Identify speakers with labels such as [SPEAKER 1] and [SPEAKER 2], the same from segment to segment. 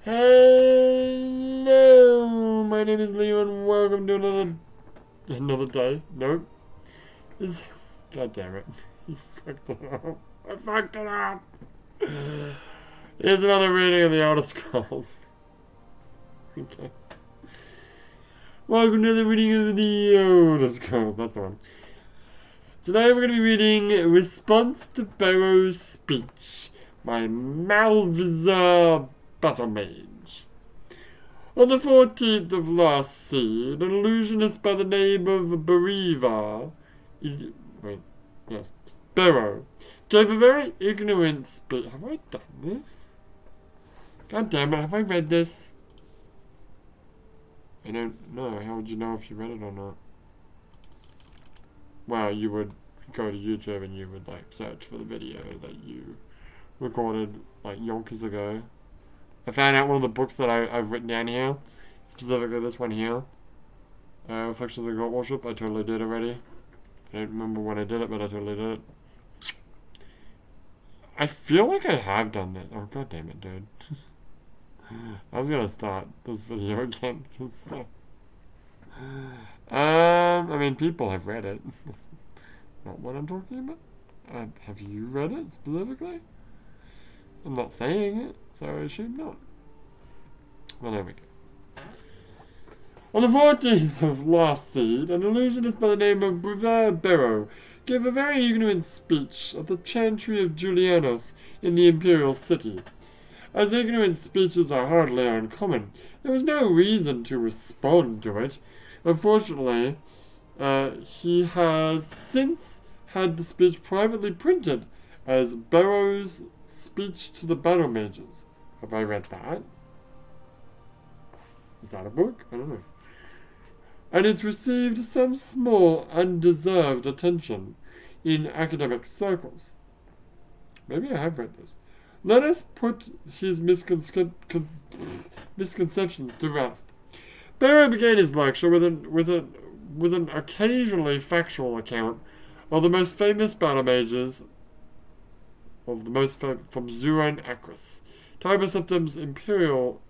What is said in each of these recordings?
[SPEAKER 1] Hello, my name is Leo and welcome to another day. Nope. This, God damn it. You fucked it up. I fucked it up. Here's another reading of the Elder Scrolls. Okay. Welcome to the reading of the Elder Scrolls. That's the one. Today we're going to be reading Response to Bero's Speech by Malvizar Battle Mage. On the 14th of last seed, an illusionist by the name of Bero, gave a very ignorant speech. Have I done this? God damn it, have I read this? I don't know. How would you know if you read it or not? Well, you would go to YouTube and you would, search for the video that you recorded, yonkers ago. I found out one of the books that I've written down here, specifically this one here, Reflection of the God Worship. I totally did already. I don't remember when I did it, but I totally did it. I feel like I have done that. Oh, god damn it, dude. I was gonna start this video again, because, I mean, people have read it. That's not what I'm talking about. Have you read it, specifically? I'm not saying it, so I assume not. Well, there we go. On the 14th of last seed, an illusionist by the name of Bero gave a very ignorant speech at the chantry of Julianus in the imperial city. As ignorant speeches are hardly uncommon, there was no reason to respond to it. Unfortunately, he has since had the speech privately printed as Bero's Speech to the Battle Mages. Have I read that? Is that a book? I don't know. And it's received some small, undeserved attention in academic circles. Maybe I have read this. Let us put his misconceptions to rest. Bero began his lecture with an occasionally factual account of the most famous battle mages from Zuran Acris, Tiber Septim's Imperial.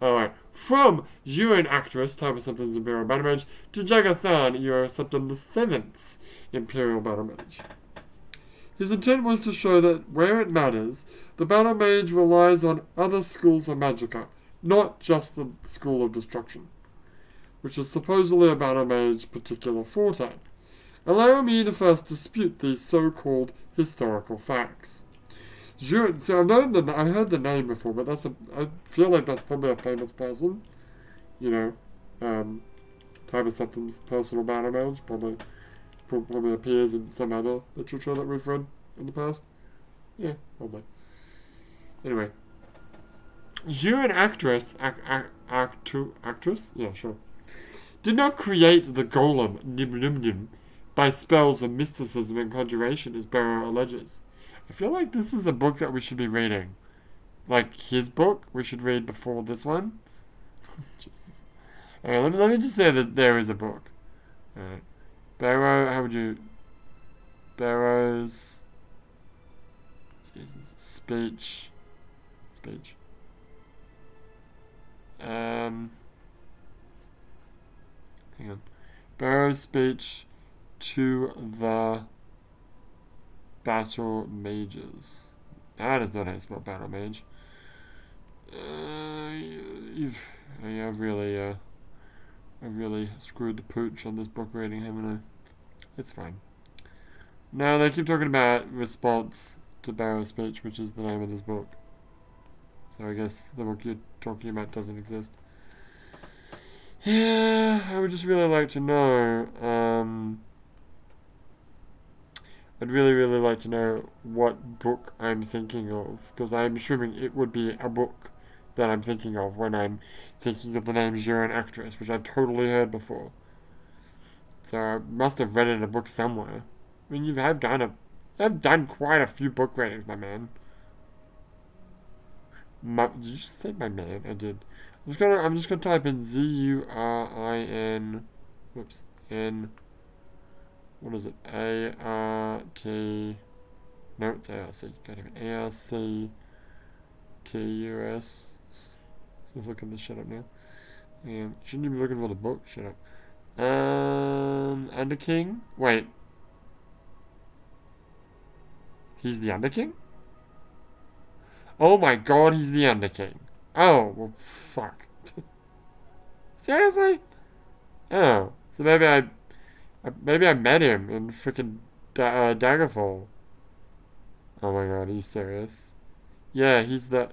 [SPEAKER 1] Alright, from Zuran Acris, Tiber Septim's Imperial Battle Mage, to Jagathan, Era Septim the 7th Imperial Battle Mage. His intent was to show that where it matters, the Battle Mage relies on other schools of magicka, not just the School of Destruction, which is supposedly a Battle Mage's particular forte. Allow me to first dispute these so-called historical facts. So I heard the name before, but I feel like that's probably a famous person. You know, Tiber Septim's personal battle mage probably appears in some other literature that we've read in the past. Yeah, probably. Anyway, Zuran actress, yeah, sure, did not create the golem Nim by spells of mysticism and conjuration, as Bero alleges. I feel like this is a book that we should be reading. Like his book, we should read before this one. Jesus. Alright, let me just say that there is a book. Alright. Bero, how would you... Bero's... Jesus. Speech. Hang on. Bero's speech to the Battle Mages. That is not how you spell Battle Mage. I've really screwed the pooch on this book reading, haven't I? It's fine. Now they keep talking about response to Bero's speech, which is the name of this book. So I guess the book you're talking about doesn't exist. Yeah, I would just really like to know, I'd really like to know what book I'm thinking of, because I'm assuming it would be a book that I'm thinking of when I'm thinking of the name Zuran Actress, which I've totally heard before. So I must have read it in a book somewhere. I mean, I've done quite a few book ratings, my man. Did you just say my man? I did. I'm just gonna type in Zurin. Whoops. N. What is it? A-R-T... No, it's A-R-C. God damn it. A-R-C-T-U-S. Let's look at this shit up now. Shouldn't you be looking for the book? Shut up. Underking? Wait. He's the Underking? Oh my god, he's the Underking. Oh, well, fuck. Seriously? Oh, so maybe I met him in freaking Daggerfall. Oh my god, are you serious? Yeah, he's the...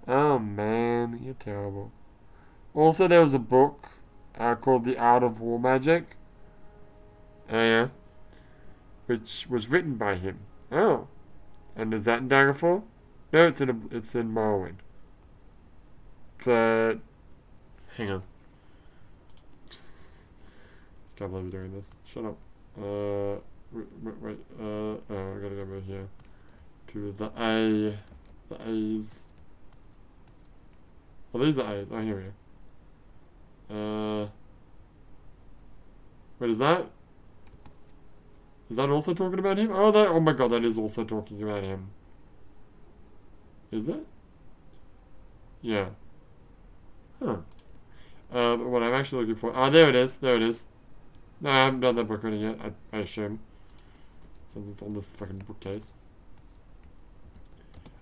[SPEAKER 1] Oh man, you're terrible. Also, there was a book called The Art of War Magic. Oh yeah. Which was written by him. Oh. And is that in Daggerfall? No, it's in Morrowind. But hang on. Can't believe I'm doing this. Shut up. Wait. Oh, I gotta go over here to the A. The A's. Oh, these are A's. Oh, here we go. Wait, is that also talking about him? Oh my god, that is also talking about him. Is it? Yeah. Huh. What I'm actually looking for... there it is. There it is. No, I haven't done that book reading yet, I assume. Since it's on this fucking bookcase.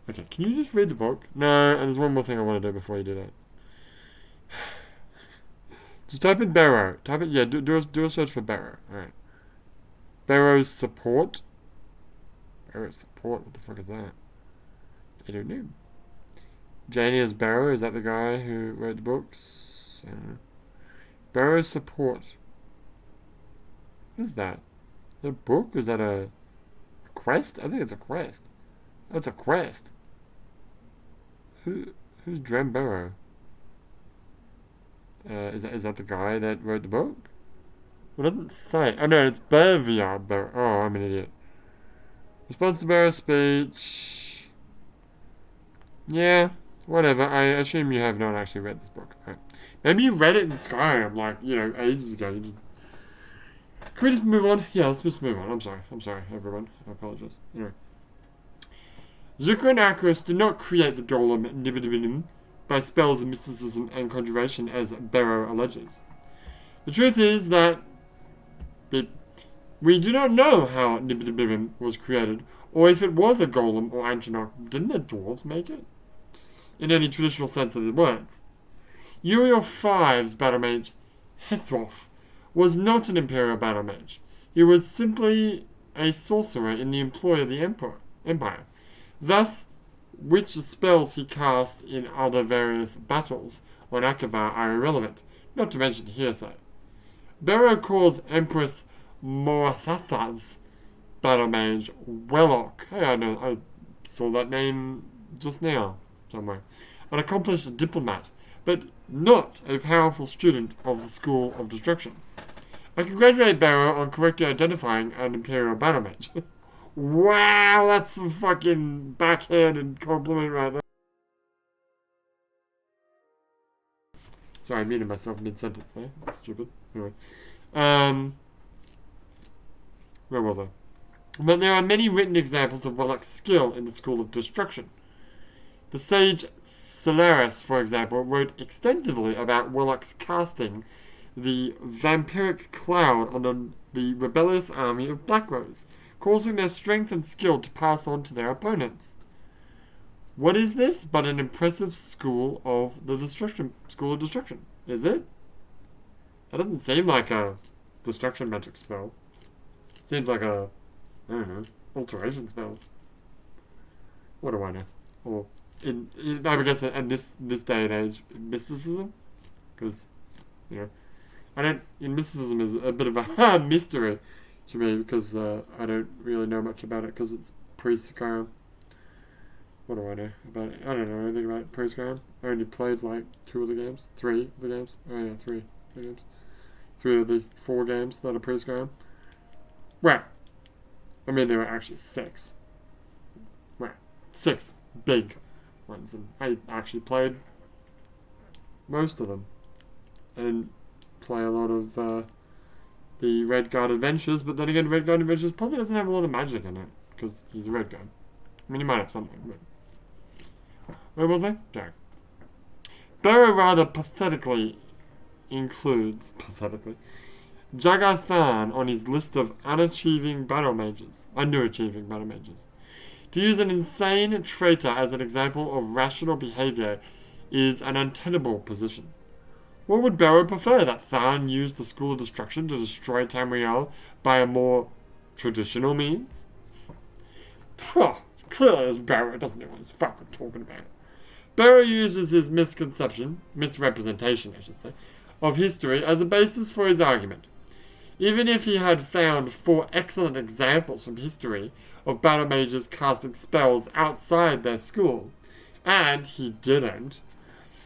[SPEAKER 1] Okay, can you just read the book? No, and there's one more thing I want to do before you do that. Just type in Bero. Type it, yeah, do a search for Bero. Alright. Bero's support. Bero's support? What the fuck is that? I don't know. Janius Bero, is that the guy who wrote the books? I don't know. Bero's support. What is that? Is that a book? Or is that a quest? I think it's a quest. Oh, it's a quest. Who's Dren Bero? Is that the guy that wrote the book? Well, it doesn't say. Oh no, it's Berviard Bero. Oh, I'm an idiot. Response to Bero's speech. Yeah, whatever. I assume you have not actually read this book. Right. Maybe you read it in Skyrim, like, ages ago. Can we just move on? Yeah, let's just move on. I'm sorry, everyone. I apologize. Anyway. Zuko and Akros did not create the golem Nibidibinim by spells of mysticism and conjuration, as Bero alleges. The truth is that we do not know how Nibidibinim was created, or if it was a golem or Ancient. Didn't the dwarves make it? In any traditional sense of the words. Uriel V's battle mage, Hethroth, was not an imperial battle mage. He was simply a sorcerer in the employ of the empire. Thus, which spells he cast in other various battles on Akavar are irrelevant, not to mention hearsay. Bero calls Empress Morathatha's battle mage Wellock. Hey, I saw that name just now somewhere. An accomplished diplomat, but not a powerful student of the School of Destruction. I congratulate Bero on correctly identifying an Imperial battle mage. Wow, that's some fucking backhanded compliment right there. Sorry, I muted myself mid-sentence there. That's stupid. Anyway. Where was I? But there are many written examples of Wellock's skill in the School of Destruction. The sage Solaris, for example, wrote extensively about Wellock's casting the vampiric cloud on the rebellious army of Blackrose, causing their strength and skill to pass on to their opponents. What is this but an impressive school of destruction? Is it? That doesn't seem like a destruction magic spell. Seems like a, I don't know, alteration spell. What do I know? Or I guess in this day and age, mysticism, because mysticism is a bit of a mystery to me, because I don't really know much about it, because it's pre-Skyrim. What do I know about it? I don't know anything about pre-Skyrim. I only played like 3 of the games. Oh yeah, 3 of the games. 3 of the 4 games that are pre-Skyrim. Well, I mean, there were actually 6. Well, 6 big ones, and I actually played most of them. I didn't play a lot of the Red Guard Adventures, but then again, Red Guard Adventures probably doesn't have a lot of magic in it, because he's a Red Guard. I mean, he might have something, but Where was I? Sorry. Bero rather pathetically includes, Jagathan on his list of underachieving battle mages. To use an insane traitor as an example of rational behavior is an untenable position. What would Bero prefer, that Than use the School of Destruction to destroy Tamriel by a more traditional means? Clearly this Bero doesn't know what he's fucking talking about. Bero uses his misrepresentation, of history as a basis for his argument. Even if he had found 4 excellent examples from history of battle mages casting spells outside their school, and he didn't,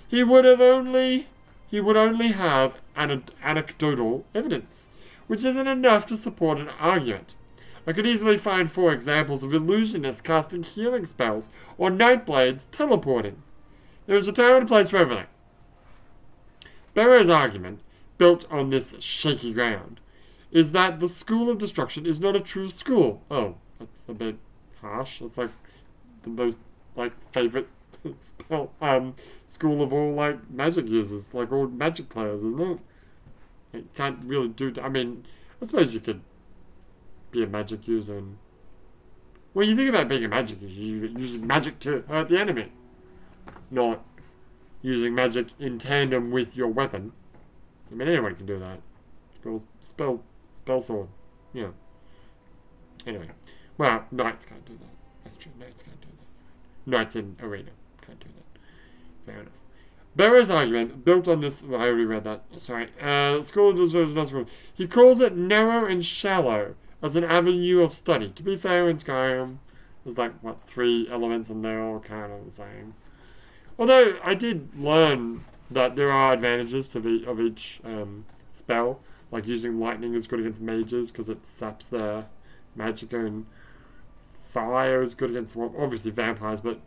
[SPEAKER 1] he would only have anecdotal evidence, which isn't enough to support an argument. I could easily find 4 examples of illusionists casting healing spells, or Nightblades teleporting. There is a time and a place for everything. Bero's argument, built on this shaky ground, is that the School of Destruction is not a true school. Oh, that's a bit harsh. That's like the most favorite spell school of all magic users, all magic players, isn't it? You can't really do. I mean, I suppose you could be a magic user, and when you think about being a magic user, you're using magic to hurt the enemy, not using magic in tandem with your weapon. I mean, anyone can do that. Spell sword. Yeah. Anyway. Well, knights can't do that. That's true. Knights can't do that. Knights in arena can't do that. Fair enough. Bero's argument, built on this... Well, I already read that. Sorry. School of Destruction. He calls it narrow and shallow as an avenue of study. To be fair, in Skyrim, there's 3 elements and they're all kind of the same. Although, I did learn that there are advantages of each spell. Like using lightning is good against mages because it saps their magic, and fire is good against, well, obviously vampires, but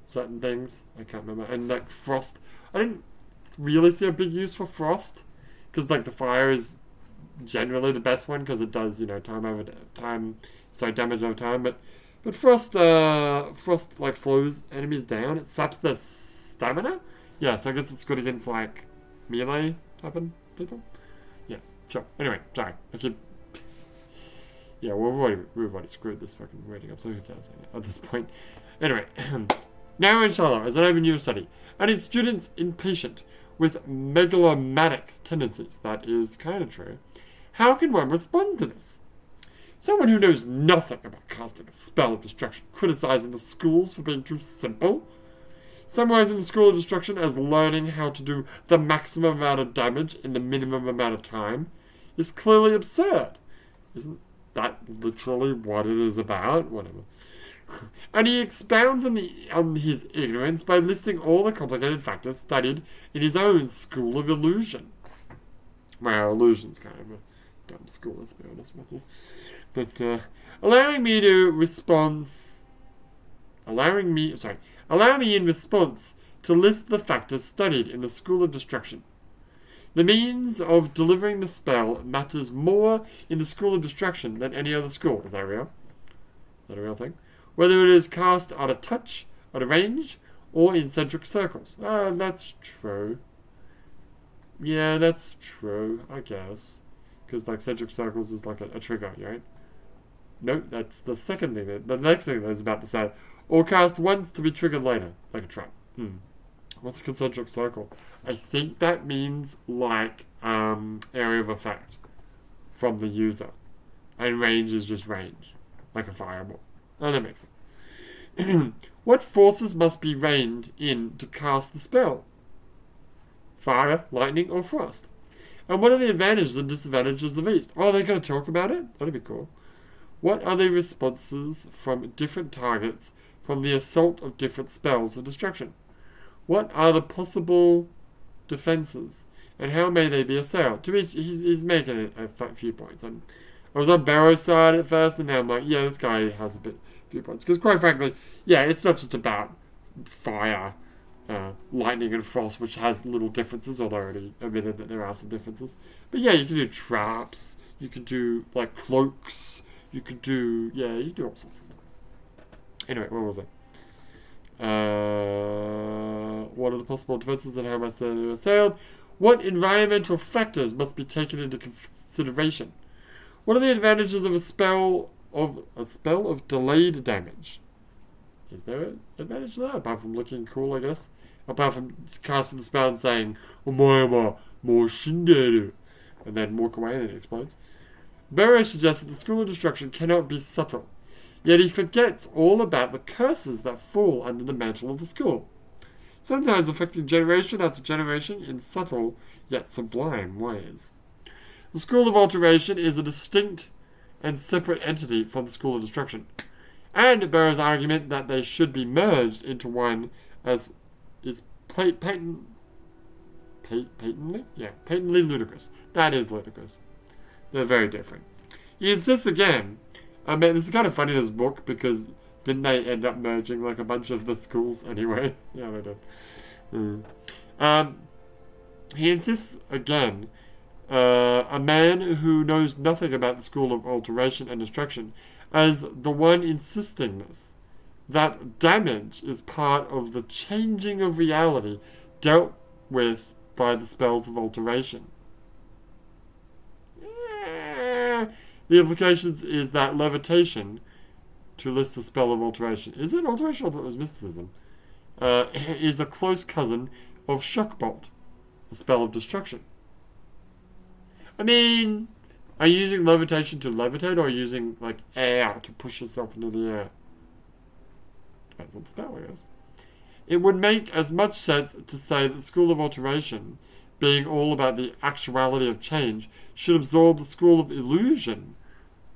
[SPEAKER 1] certain things. I can't remember. And frost. I didn't really see a big use for frost because the fire is generally the best one because it does, damage over time. But frost slows enemies down. It saps their stamina. Yeah, so I guess it's good against melee type of people. Yeah, sure. Anyway, sorry. Yeah, we've already screwed this fucking rating up, so who cares at this point? Anyway, narrow and shallow as an avenue of study, and its students impatient with megalomatic tendencies. That is kind of true. How can one respond to this? Someone who knows nothing about casting a spell of destruction, criticizing the schools for being too simple? Summarizing the School of Destruction as learning how to do the maximum amount of damage in the minimum amount of time is clearly absurd. Isn't that literally what it is about? Whatever. And he expounds on his ignorance by listing all the complicated factors studied in his own School of Illusion. Well, Illusion's kind of a dumb school, let's be honest with you. But allowing me in response to list the factors studied in the School of Destruction. The means of delivering the spell matters more in the School of Destruction than any other school. Is that real? Is that a real thing? Whether it is cast at a touch, at a range, or in centric circles. That's true. Yeah, that's true, I guess. Because centric circles is a trigger, right? No, that's the second thing. The next thing that I was about to say. Or cast once to be triggered later, like a trap. What's a concentric circle? I think that means area of effect from the user. And range is just range, like a fireball. Oh, that makes sense. What forces must be reined in to cast the spell? Fire, lightning, or frost? And what are the advantages and disadvantages of each? Oh, they're going to talk about it? That'd be cool. What are the responses from different targets from the assault of different spells of destruction? What are the possible defenses, and how may they be assailed? To which he's making a few points. I was on Bero's side at first, and now I'm like, yeah, this guy has few points. Because quite frankly, yeah, it's not just about fire, lightning, and frost, which has little differences, although I already admitted that there are some differences. But yeah, you can do traps, you can do cloaks, you can do all sorts of stuff. Anyway, where was I? What are the possible defenses and how must they be assailed? What environmental factors must be taken into consideration? What are the advantages of a spell of delayed damage? Is there an advantage to that apart from looking cool, I guess? Apart from casting the spell and saying "Omoyama mo shinderu," and then walk away and it explodes. Bero suggests that the School of Destruction cannot be subtle, yet he forgets all about the curses that fall under the mantle of the school, sometimes affecting generation after generation in subtle yet sublime ways. The School of Alteration is a distinct and separate entity from the School of Destruction, and Bero's argument that they should be merged into one as is patently ludicrous. That is ludicrous. They're very different. He insists again. I mean, this is kind of funny, this book, because didn't they end up merging like a bunch of the schools anyway? Yeah, they did. He insists again, a man who knows nothing about the School of Alteration and Destruction, as the one insisting this, that damage is part of the changing of reality dealt with by the spells of alteration. The implications is that levitation, to list the spell of alteration, is it alteration or that was mysticism? Is a close cousin of shockbolt, a spell of destruction. I mean, are you using levitation to levitate, or are you using like air to push yourself into the air? Depends on the spell, I guess. It would make as much sense to say that the School of Alteration, being all about the actuality of change, should absorb the School of Illusion,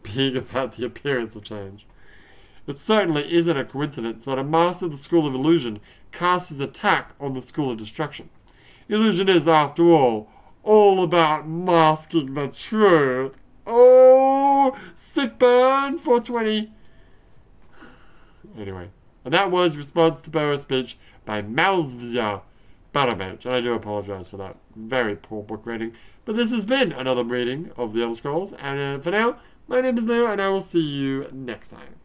[SPEAKER 1] being about the appearance of change. It certainly isn't a coincidence that a master of the School of Illusion casts his attack on the School of Destruction. Illusion is, after all about masking the truth. Oh, sick burn, 420. Anyway, and that was response to Bero's speech by Malzvia Baramage, and I do apologize for that very poor book rating. But this has been another reading of The Elder Scrolls, and for now, my name is Leo, and I will see you next time.